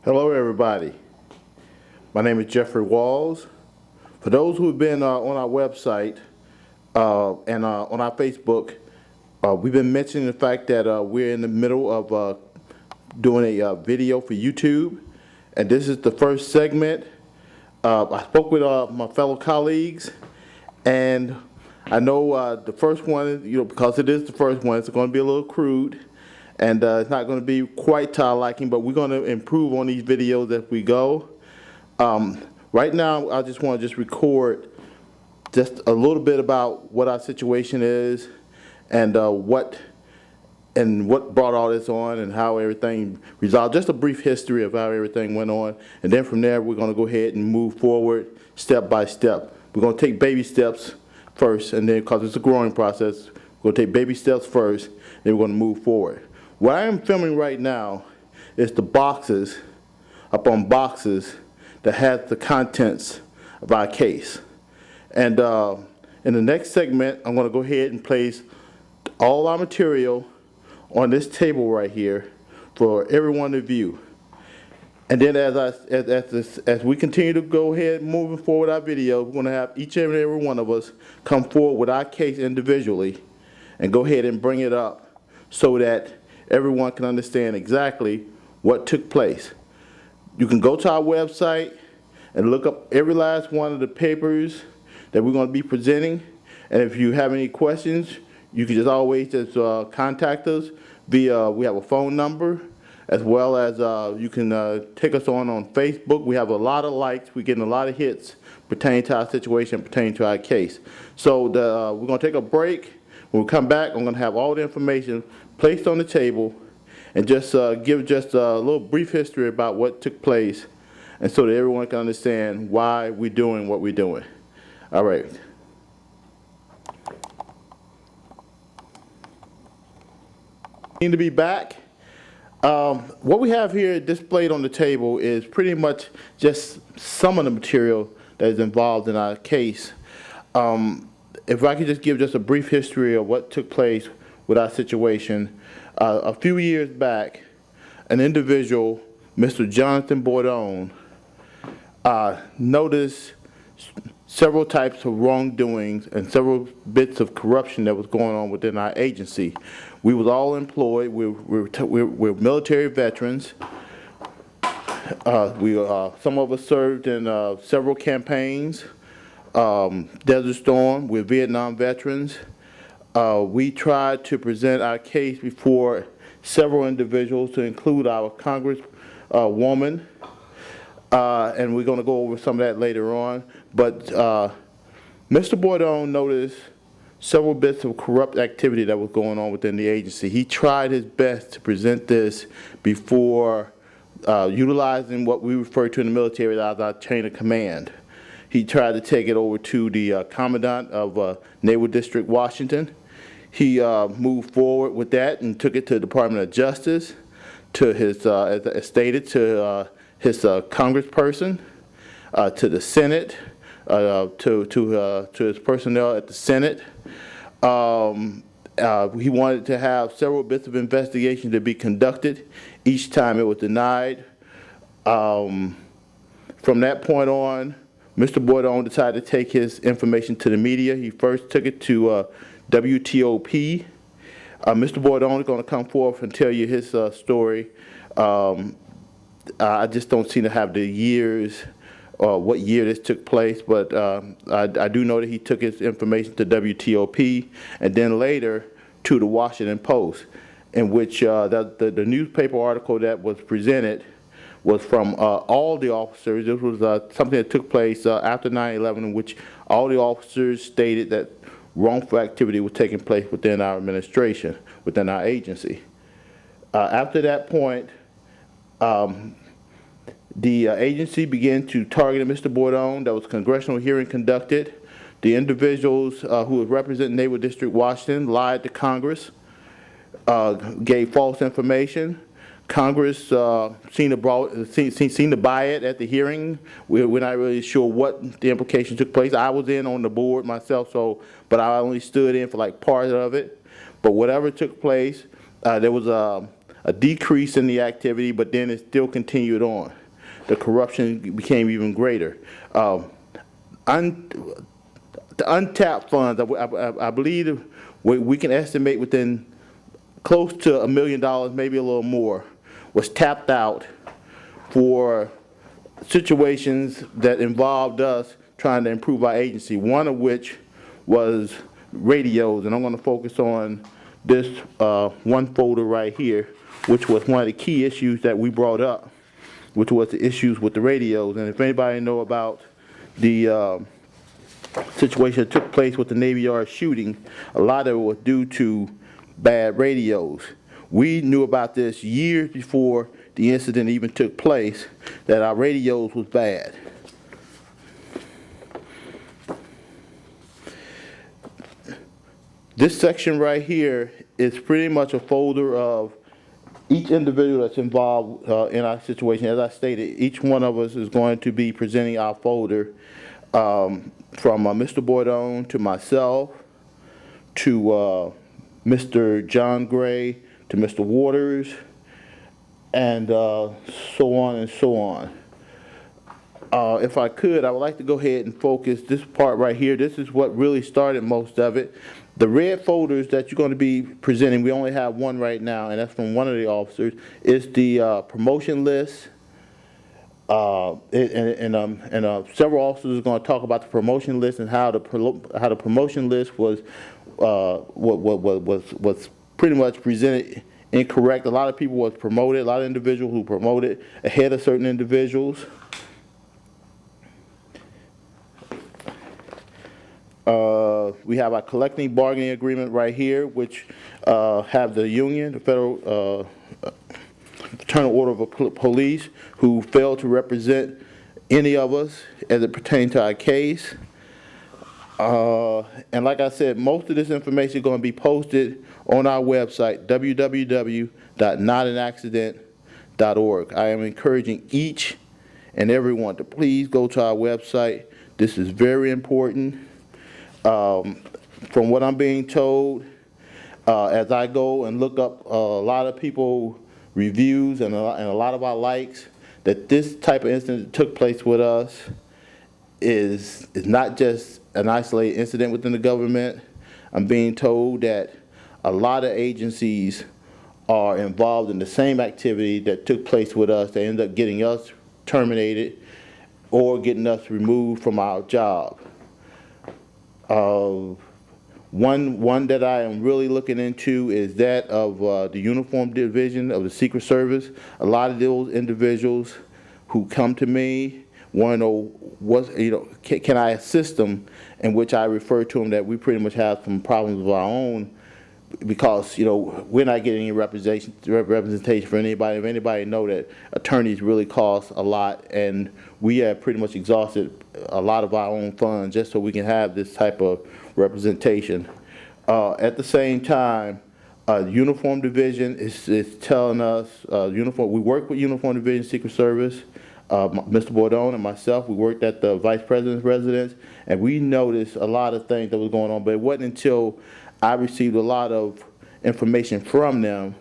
Hello, everybody. My name is Jeffrey Walls. For those who have been on our website and on our Facebook, we've been mentioning the fact that we're in the middle of doing a video for YouTube, and this is the first segment. I spoke with my fellow colleagues, and I know the first one, because it is the first one, it's going to be a little crude. And it's not going to be quite to our liking, but we're going to improve on these videos as we go. Right now, I just want to record just a little bit about what our situation is and what brought all this on and how everything resolved. Just a brief history of how everything went on. And then from there, we're going to go ahead and move forward step by step. We're going to take baby steps first, and then, because it's a growing process, we're going to take baby steps first, then we're going to move forward. What I am filming right now is the boxes, upon boxes, that has the contents of our case. And in the next segment, I'm going to go ahead and place all our material on this table right here for everyone to view. And then as we continue to go ahead moving forward our video, we're going to have each and every one of us come forward with our case individually and go ahead and bring it up so that everyone can understand exactly what took place. You can go to our website and look up every last one of the papers that we're going to be presenting. And if you have any questions, you can just always contact us via, we have a phone number, as well as you can take us on Facebook. We have a lot of likes. We're getting a lot of hits pertaining to our situation, pertaining to our case. So we're going to take a break. When we come back, I'm going to have all the information placed on the table and just give just a little brief history about what took place, and so that everyone can understand why we're doing what we're doing. All right. Need to be back. What we have here displayed on the table is pretty much just some of the material that is involved in our case. If I could just give just a brief history of what took place with our situation. A few years back, an individual, Mr. Jonathan Bordone, noticed several types of wrongdoings and several bits of corruption that was going on within our agency. We was all employed. We're military veterans. Some of us served in several campaigns. Desert Storm, we're Vietnam veterans. We tried to present our case before several individuals, to include our Congresswoman, and we're going to go over some of that later on. But Mr. Bordone noticed several bits of corrupt activity that was going on within the agency. He tried his best to present this before utilizing what we refer to in the military as our chain of command. He tried to take it over to the Commandant of Naval District, Washington. He moved forward with that and took it to the Department of Justice, to his, as stated, to his congressperson, to the Senate, to his personnel at the Senate. He wanted to have several bits of investigation to be conducted. Each time it was denied. From that point on, Mr. Bordone decided to take his information to the media. He first took it to WTOP. Mr. Bordone is going to come forth and tell you his story. I just don't seem to have the years, what year this took place, but I do know that he took his information to WTOP and then later to the Washington Post, in which the newspaper article that was presented was from all the officers. This was something that took place after 9/11, in which all the officers stated that wrongful activity was taking place within our administration, within our agency. After that point, the agency began to target Mr. Bordone. There was a congressional hearing conducted. The individuals who were representing Naval District, Washington, lied to Congress, gave false information. Congress seemed to buy it at the hearing. We're not really sure what the implications took place. I was in on the board myself, but I only stood in for like part of it. But whatever took place, there was a decrease in the activity, but then it still continued on. The corruption became even greater. The untapped funds, I believe we can estimate within close to $1 million, maybe a little more, was tapped out for situations that involved us trying to improve our agency, one of which was radios. And I'm going to focus on this one folder right here, which was one of the key issues that we brought up, which was the issues with the radios. And if anybody know about the situation that took place with the Navy Yard shooting, a lot of it was due to bad radios. We knew about this years before the incident even took place, that our radios was bad. This section right here is pretty much a folder of each individual that's involved in our situation. As I stated, each one of us is going to be presenting our folder, from Mr. Bordone to myself, to Mr. John Gray, to Mr. Waters, and so on and so on. If I could, I would like to go ahead and focus this part right here. This is what really started most of it. The red folders that you're going to be presenting, we only have one right now, and that's from one of the officers, is the promotion list. Several officers are going to talk about the promotion list and how the promotion list was pretty much presented incorrect. A lot of people was promoted, a lot of individuals who promoted ahead of certain individuals. We have our collective bargaining agreement right here, which have the union, the Federal Fraternal Order of Police, who failed to represent any of us as it pertains to our case. And like I said, most of this information is going to be posted on our website, www.notanaccident.org. I am encouraging each and everyone to please go to our website. This is very important. From what I'm being told, as I go and look up a lot of people reviews and a lot of our likes, that this type of incident that took place with us is not just an isolated incident within the government. I'm being told that a lot of agencies are involved in the same activity that took place with us. They end up getting us terminated or getting us removed from our job. One that I am really looking into is that of the Uniform Division of the Secret Service. A lot of those individuals who come to me want to know can I assist them, in which I refer to them that we pretty much have some problems of our own, because we're not getting any representation for anybody. If anybody know that attorneys really cost a lot, and we have pretty much exhausted a lot of our own funds just so we can have this type of representation. At the same time, Uniform Division is telling us, we work with Uniform Division Secret Service. Mr. Bordone and myself, we worked at the Vice President's residence, and we noticed a lot of things that was going on, but it wasn't until I received a lot of information from them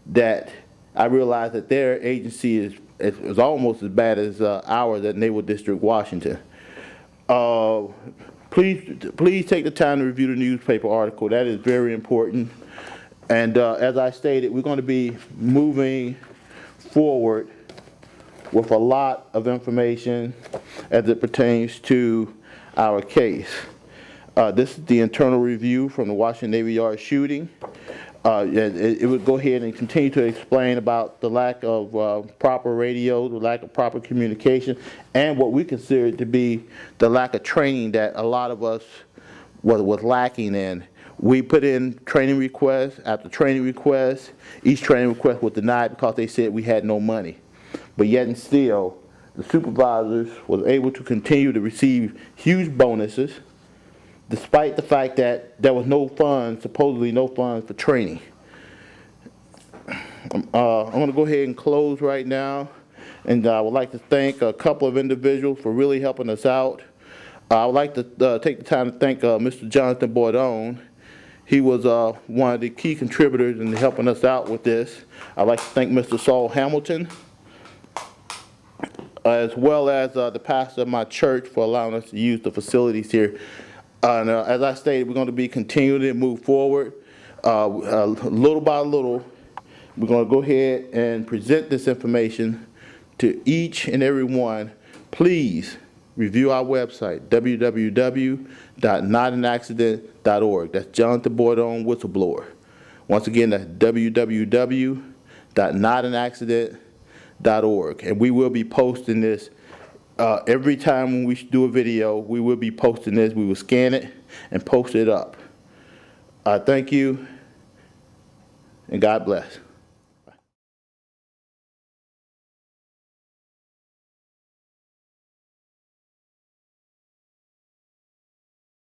that I realized that their agency is almost as bad as ours at Naval District, Washington. Please take the time to review the newspaper article. That is very important. And as I stated, we're going to be moving forward with a lot of information as it pertains to our case. This is the internal review from the Washington Navy Yard shooting. It would go ahead and continue to explain about the lack of proper radio, the lack of proper communication, and what we consider to be the lack of training that a lot of us was lacking in. We put in training requests after training requests. Each training request was denied because they said we had no money. But yet and still, the supervisors was able to continue to receive huge bonuses, despite the fact that there was no funds, supposedly no funds for training. I'm going to go ahead and close right now, and I would like to thank a couple of individuals for really helping us out. I would like to take the time to thank Mr. Jonathan Bordone. He was one of the key contributors in helping us out with this. I'd like to thank Mr. Saul Hamilton, as well as the pastor of my church for allowing us to use the facilities here. And as I stated, we're going to be continuing to move forward. Little by little, we're going to go ahead and present this information to each and every one. Please review our website, www.notanaccident.org. That's Jonathan Boydon Whistleblower. Once again, that's www.notanaccident.org. And we will be posting this every time when we do a video. We will be posting this. We will scan it and post it up. Thank you, and God bless.